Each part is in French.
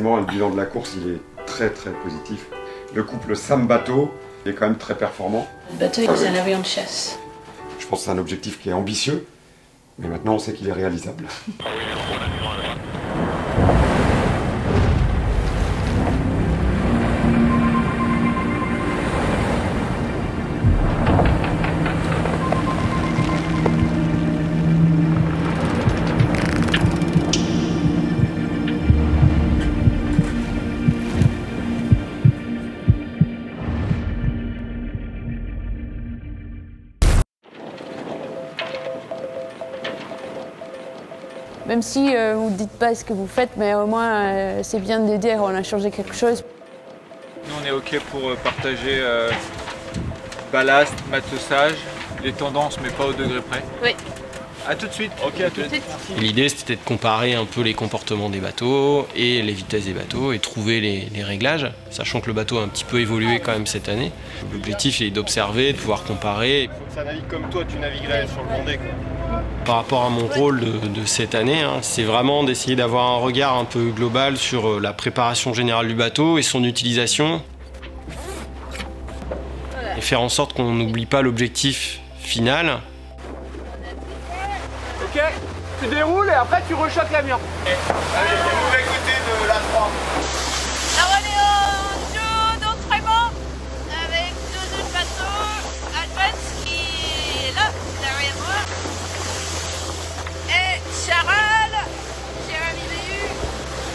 forcément, le bilan de la course, il est très très positif. Le couple Sam-Bateau est quand même très performant. Le bateau, c'est un avion de chasse. Je pense que c'est un objectif qui est ambitieux, mais maintenant on sait qu'il est réalisable. Même si vous ne dites pas ce que vous faites, mais au moins c'est bien de dire on a changé quelque chose. Nous on est OK pour partager ballast, matessage, les tendances mais pas au degré près. Oui. A tout de suite. OK, à tout de suite. L'idée c'était de comparer un peu les comportements des bateaux et les vitesses des bateaux et trouver les réglages, sachant que le bateau a un petit peu évolué quand même cette année. L'objectif est d'observer, de pouvoir comparer. Il faut que ça navigue comme toi, tu naviguerais sur le Vendée quoi. Par rapport à mon rôle de cette année, c'est vraiment d'essayer d'avoir un regard un peu global sur la préparation générale du bateau et son utilisation. Et faire en sorte qu'on n'oublie pas l'objectif final. OK, tu déroules et après tu rechoques l'avion. Allez, c'est le mauvais côté de la 3. Alors on est en jeu d'entraînement avec deux autres bateaux. Advance qui est là, derrière moi. Et Charal, Jérémy Béhu,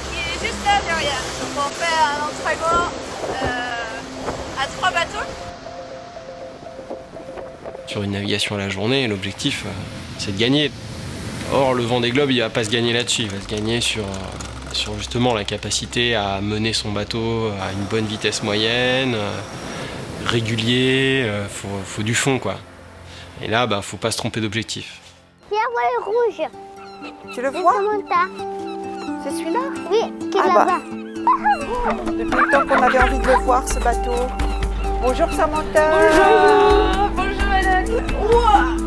qui est juste là derrière. Donc on fait un entraînement à 3 bateaux. Sur une navigation à la journée, l'objectif c'est de gagner. Or le Vendée Globe il va pas se gagner là-dessus, il va se gagner sur justement la capacité à mener son bateau à une bonne vitesse moyenne, régulier, faut du fond quoi. Et là faut pas se tromper d'objectif. Il y a un voile rouge. Tu le vois? Samantha. C'est celui-là? Oui, qui est Ah là-bas. Depuis le temps qu'on avait envie de le voir, ce bateau. Bonjour Samantha. Bonjour, bonjour madame. Wow.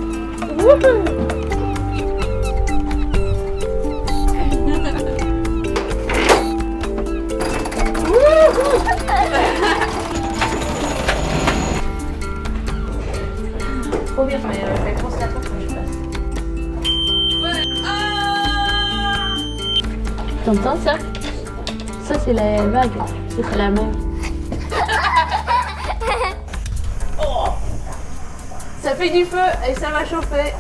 Trop bien, mais je vais penser à toi quand je passe. T'entends ça? Ça c'est la vague, ça c'est la mer. Oh, ça fait du feu et ça va chauffer.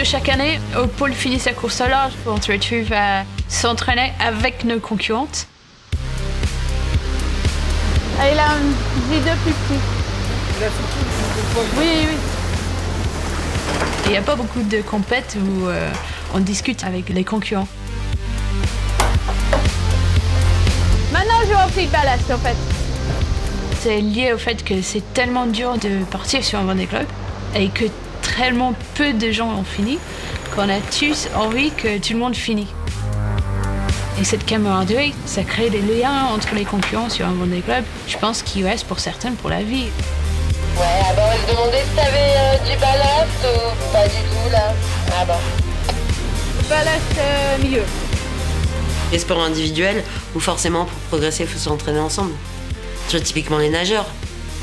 Chaque année, au pôle finit sa course au large, on se retrouve à s'entraîner avec nos concurrentes. Elle a un leader plus petit. Oui, oui. Il n'y a pas beaucoup de compètes où on discute avec les concurrents. Maintenant, je remplis de ballast en fait. C'est lié au fait que c'est tellement dur de partir sur un Vendée Globe et que tellement peu de gens ont fini qu'on a tous envie que tout le monde finisse. Et cette camaraderie, ça crée des liens entre les concurrents sur un Vendée Globe, je pense qu'il reste pour certains pour la vie. Ouais, ah bah on se demandait si t'avais du ballast ou pas du tout là. Ah bon. Ballast milieu. Les sports individuels, où forcément pour progresser, il faut s'entraîner ensemble. Tu vois, typiquement les nageurs,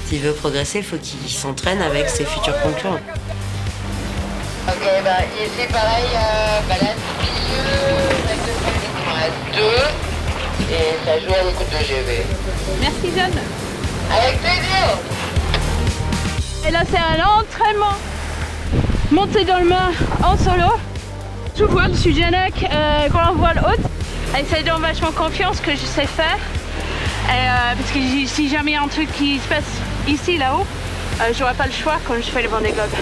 s'il veut progresser, il faut qu'il s'entraîne avec ses futurs concurrents. Ok, bah ici pareil, ballast milieu, à 2 et ça joue à beaucoup de GV. Merci Jeanne. Avec plaisir. Et là, c'est un entraînement. Monter dans le main en solo. Je vois, je suis Janek, grand voile haute. Et ça donne vachement confiance que je sais faire. Et, parce que si jamais il y a un truc qui se passe ici, là-haut, j'aurai pas le choix quand je fais le Vendée Globe.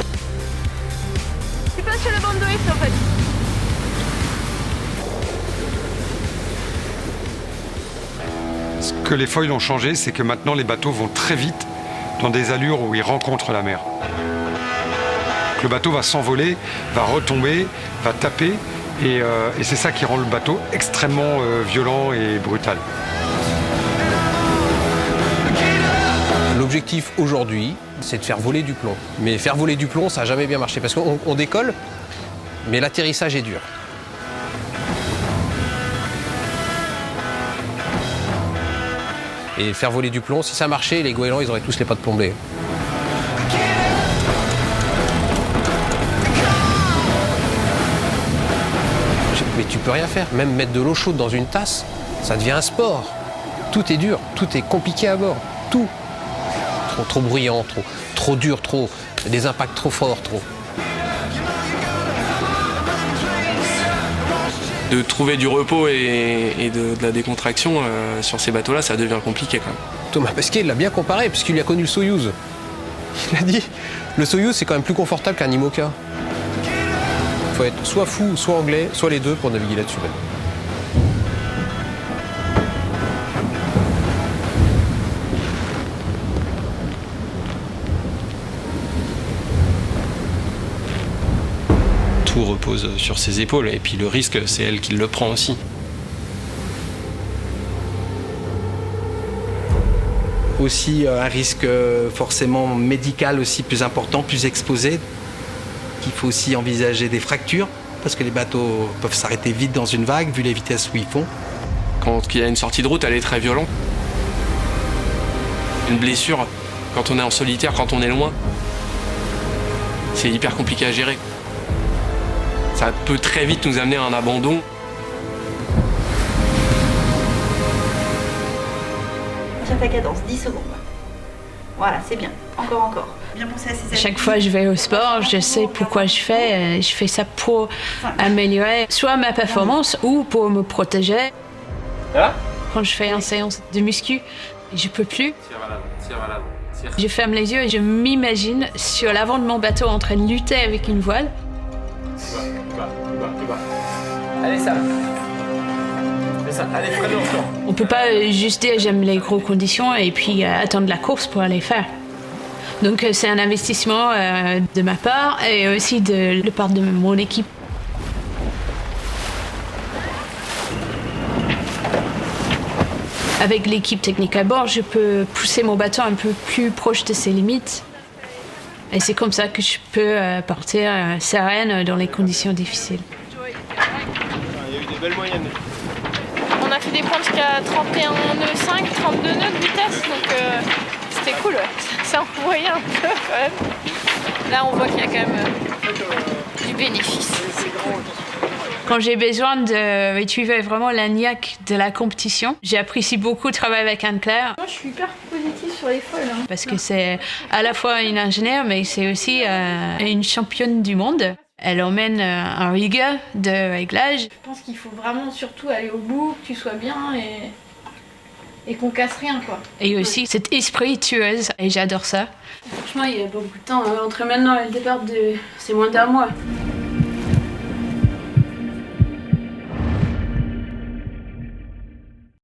Je passe sur le banc de X en fait. Ce que les foils ont changé, c'est que maintenant les bateaux vont très vite dans des allures où ils rencontrent la mer. Donc, le bateau va s'envoler, va retomber, va taper, et c'est ça qui rend le bateau extrêmement violent et brutal. L'objectif aujourd'hui, c'est de faire voler du plomb. Mais faire voler du plomb, ça n'a jamais bien marché parce qu'on décolle, mais l'atterrissage est dur. Et faire voler du plomb, si ça marchait, les goélands, ils auraient tous les pattes plombées. Mais tu peux rien faire, même mettre de l'eau chaude dans une tasse, ça devient un sport. Tout est dur, tout est compliqué à bord, tout. Trop bruyant, trop dur, des impacts trop forts, trop. De trouver du repos et de la décontraction sur ces bateaux-là, ça devient compliqué quand même. Thomas Pesquet l'a bien comparé, puisqu'il lui a connu le Soyouz. Il a dit, le Soyouz c'est quand même plus confortable qu'un IMOCA. Il faut être soit fou, soit anglais, soit les deux pour naviguer là-dessus. Tout repose sur ses épaules et puis le risque, c'est elle qui le prend aussi. Aussi un risque forcément médical aussi plus important, plus exposé. Il faut aussi envisager des fractures parce que les bateaux peuvent s'arrêter vite dans une vague vu les vitesses où ils font. Quand il y a une sortie de route, elle est très violente. Une blessure, quand on est en solitaire, quand on est loin, c'est hyper compliqué à gérer. Ça peut très vite nous amener à un abandon. Chaque ta cadence, 10 secondes. Voilà, c'est bien. Encore. Bien penser à ces Chaque fois que je vais au sport, je sais pourquoi je fais ça pour améliorer soit ma performance ou pour me protéger. Quand je fais une séance de muscu, je peux plus. Je ferme les yeux et je m'imagine sur l'avant de mon bateau en train de lutter avec une voile. Allez, ça. Allez, prenez le temps. On peut pas juste dire j'aime les grosses conditions et puis attendre la course pour les faire. Donc c'est un investissement de ma part et aussi de la part de mon équipe. Avec l'équipe technique à bord, je peux pousser mon bateau un peu plus proche de ses limites. Et c'est comme ça que je peux partir sereine dans les conditions difficiles. Il y a eu des belles moyennes. On a fait des points jusqu'à 31 nœuds 5, 32 nœuds de vitesse, donc c'était cool, ouais. Ça envoyait un peu quand même. Là on voit qu'il y a quand même du bénéfice. Quand j'ai besoin de retrouver vraiment la niaque de la compétition, j'apprécie beaucoup de travailler avec Anne-Claire. Moi je suis hyper positive sur les folles. Hein. Parce que c'est à la fois une ingénieure, mais c'est aussi une championne du monde. Elle emmène un rigueur de réglage. Je pense qu'il faut vraiment surtout aller au bout, que tu sois bien et qu'on casse rien, quoi. Et aussi cet esprit tueuse, et j'adore ça. Franchement, il y a beaucoup de temps. Entre maintenant et le départ, c'est moins d'un mois.